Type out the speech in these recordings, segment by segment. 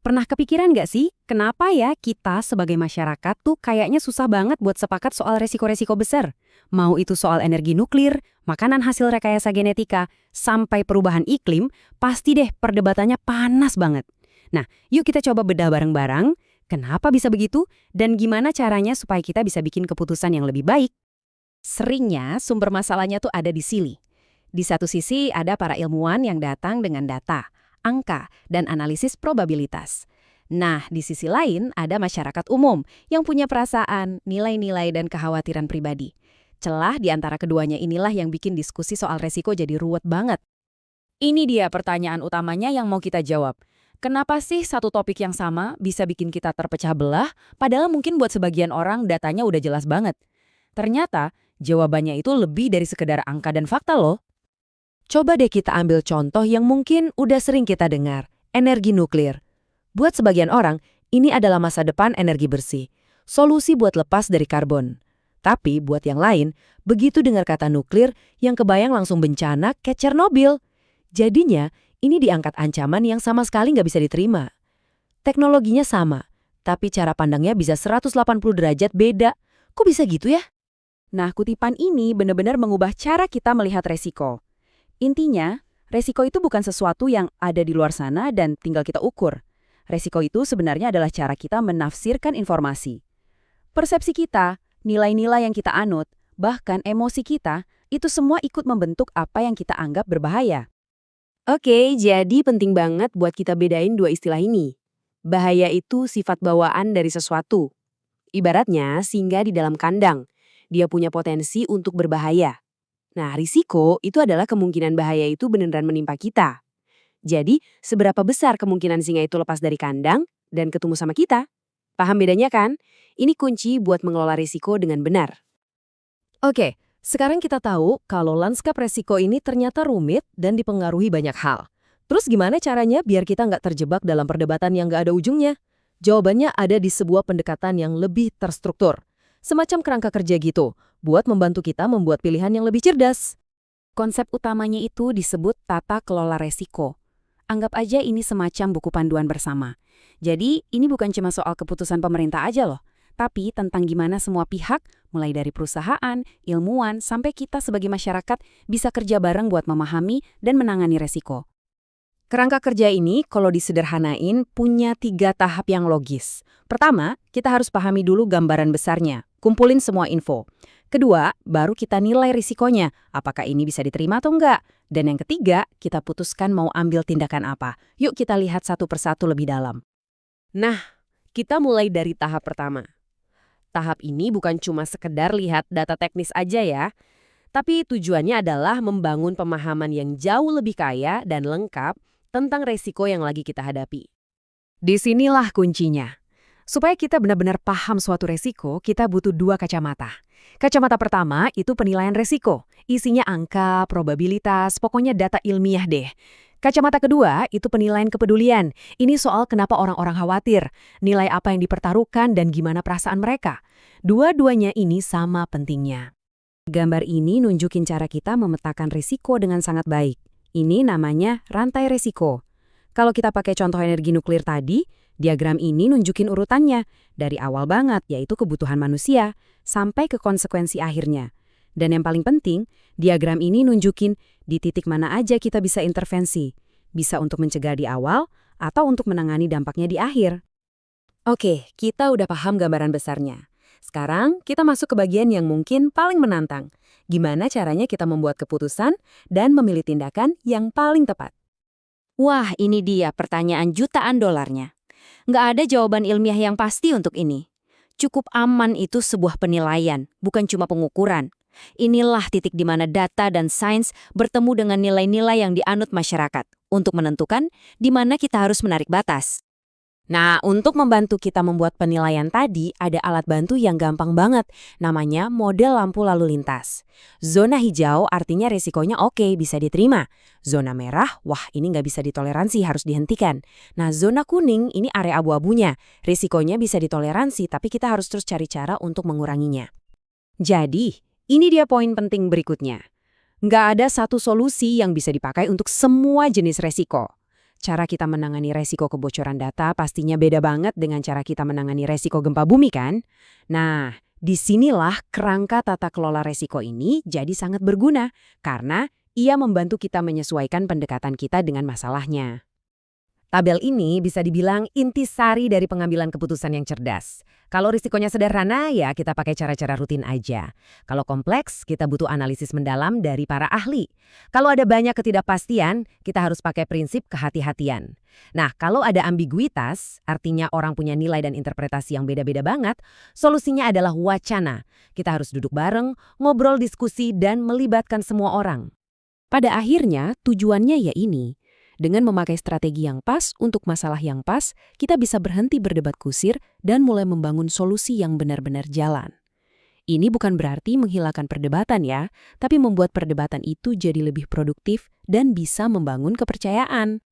Pernah kepikiran nggak sih, kenapa ya kita sebagai masyarakat tuh kayaknya susah banget buat sepakat soal resiko-resiko besar? Mau itu soal energi nuklir, makanan hasil rekayasa genetika, sampai perubahan iklim, pasti deh perdebatannya panas banget. Nah, yuk kita coba bedah bareng-bareng, kenapa bisa begitu, dan gimana caranya supaya kita bisa bikin keputusan yang lebih baik. Seringnya sumber masalahnya tuh ada di sini. Di satu sisi ada para ilmuwan yang datang dengan data, angka, dan analisis probabilitas. Nah, di sisi lain ada masyarakat umum yang punya perasaan, nilai-nilai, dan kekhawatiran pribadi. Celah di antara keduanya inilah yang bikin diskusi soal resiko jadi ruwet banget. Ini dia pertanyaan utamanya yang mau kita jawab. Kenapa sih satu topik yang sama bisa bikin kita terpecah belah, padahal mungkin buat sebagian orang datanya udah jelas banget? Ternyata, jawabannya itu lebih dari sekedar angka dan fakta loh. Coba deh kita ambil contoh yang mungkin udah sering kita dengar, energi nuklir. Buat sebagian orang, ini adalah masa depan energi bersih, solusi buat lepas dari karbon. Tapi buat yang lain, begitu dengar kata nuklir, yang kebayang langsung bencana kayak Chernobyl. Jadinya, ini diangkat ancaman yang sama sekali nggak bisa diterima. Teknologinya sama, tapi cara pandangnya bisa 180 derajat beda. Kok bisa gitu ya? Nah, kutipan ini benar-benar mengubah cara kita melihat resiko. Intinya, resiko itu bukan sesuatu yang ada di luar sana dan tinggal kita ukur. Resiko itu sebenarnya adalah cara kita menafsirkan informasi. Persepsi kita, nilai-nilai yang kita anut, bahkan emosi kita, itu semua ikut membentuk apa yang kita anggap berbahaya. Oke, jadi penting banget buat kita bedain dua istilah ini. Bahaya itu sifat bawaan dari sesuatu. Ibaratnya singa di dalam kandang. Dia punya potensi untuk berbahaya. Nah, risiko itu adalah kemungkinan bahaya itu beneran menimpa kita. Jadi, seberapa besar kemungkinan singa itu lepas dari kandang dan ketemu sama kita? Paham bedanya kan? Ini kunci buat mengelola risiko dengan benar. Oke, sekarang kita tahu kalau lanskap resiko ini ternyata rumit dan dipengaruhi banyak hal. Terus gimana caranya biar kita nggak terjebak dalam perdebatan yang nggak ada ujungnya? Jawabannya ada di sebuah pendekatan yang lebih terstruktur. Semacam kerangka kerja gitu, buat membantu kita membuat pilihan yang lebih cerdas. Konsep utamanya itu disebut tata kelola resiko. Anggap aja ini semacam buku panduan bersama. Jadi, ini bukan cuma soal keputusan pemerintah aja loh, tapi tentang gimana semua pihak, mulai dari perusahaan, ilmuwan, sampai kita sebagai masyarakat bisa kerja bareng buat memahami dan menangani resiko. Kerangka kerja ini, kalau disederhanain, punya 3 tahap yang logis. Pertama, kita harus pahami dulu gambaran besarnya, kumpulin semua info. Kedua, baru kita nilai risikonya, apakah ini bisa diterima atau enggak. Dan yang ketiga, kita putuskan mau ambil tindakan apa. Yuk kita lihat satu persatu lebih dalam. Nah, kita mulai dari tahap pertama. Tahap ini bukan cuma sekedar lihat data teknis aja ya, tapi tujuannya adalah membangun pemahaman yang jauh lebih kaya dan lengkap tentang resiko yang lagi kita hadapi. Disinilah kuncinya. Supaya kita benar-benar paham suatu resiko, kita butuh 2 kacamata. Kacamata pertama itu penilaian resiko. Isinya angka, probabilitas, pokoknya data ilmiah deh. Kacamata kedua itu penilaian kepedulian. Ini soal kenapa orang-orang khawatir, nilai apa yang dipertaruhkan dan gimana perasaan mereka. Dua-duanya ini sama pentingnya. Gambar ini nunjukin cara kita memetakan risiko dengan sangat baik. Ini namanya rantai risiko. Kalau kita pakai contoh energi nuklir tadi, diagram ini nunjukin urutannya, dari awal banget yaitu kebutuhan manusia, sampai ke konsekuensi akhirnya. Dan yang paling penting, diagram ini nunjukin di titik mana aja kita bisa intervensi. Bisa untuk mencegah di awal, atau untuk menangani dampaknya di akhir. Oke, kita udah paham gambaran besarnya. Sekarang kita masuk ke bagian yang mungkin paling menantang. Gimana caranya kita membuat keputusan dan memilih tindakan yang paling tepat? Wah, ini dia pertanyaan jutaan dolarnya. Nggak ada jawaban ilmiah yang pasti untuk ini. Cukup aman itu sebuah penilaian, bukan cuma pengukuran. Inilah titik di mana data dan sains bertemu dengan nilai-nilai yang dianut masyarakat untuk menentukan di mana kita harus menarik batas. Nah, untuk membantu kita membuat penilaian tadi, ada alat bantu yang gampang banget, namanya model lampu lalu lintas. Zona hijau artinya resikonya oke, bisa diterima. Zona merah, wah ini nggak bisa ditoleransi, harus dihentikan. Nah, zona kuning, ini area abu-abunya. Risikonya bisa ditoleransi, tapi kita harus terus cari cara untuk menguranginya. Jadi, ini dia poin penting berikutnya. Nggak ada satu solusi yang bisa dipakai untuk semua jenis resiko. Cara kita menangani resiko kebocoran data pastinya beda banget dengan cara kita menangani resiko gempa bumi kan? Nah, disinilah kerangka tata kelola resiko ini jadi sangat berguna karena ia membantu kita menyesuaikan pendekatan kita dengan masalahnya. Tabel ini bisa dibilang intisari dari pengambilan keputusan yang cerdas. Kalau risikonya sederhana, ya kita pakai cara-cara rutin aja. Kalau kompleks, kita butuh analisis mendalam dari para ahli. Kalau ada banyak ketidakpastian, kita harus pakai prinsip kehati-hatian. Nah, kalau ada ambiguitas, artinya orang punya nilai dan interpretasi yang beda-beda banget, solusinya adalah wacana. Kita harus duduk bareng, ngobrol diskusi, dan melibatkan semua orang. Pada akhirnya, tujuannya ya ini. Dengan memakai strategi yang pas untuk masalah yang pas, kita bisa berhenti berdebat kusir dan mulai membangun solusi yang benar-benar jalan. Ini bukan berarti menghilangkan perdebatan ya, tapi membuat perdebatan itu jadi lebih produktif dan bisa membangun kepercayaan.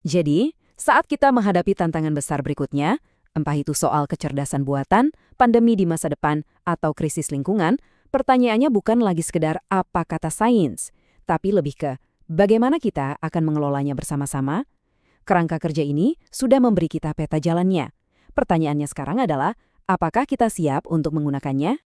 Jadi, saat kita menghadapi tantangan besar berikutnya, entah itu soal kecerdasan buatan, pandemi di masa depan, atau krisis lingkungan, pertanyaannya bukan lagi sekedar apa kata sains, tapi lebih ke bagaimana kita akan mengelolanya bersama-sama? Kerangka kerja ini sudah memberi kita peta jalannya. Pertanyaannya sekarang adalah, apakah kita siap untuk menggunakannya?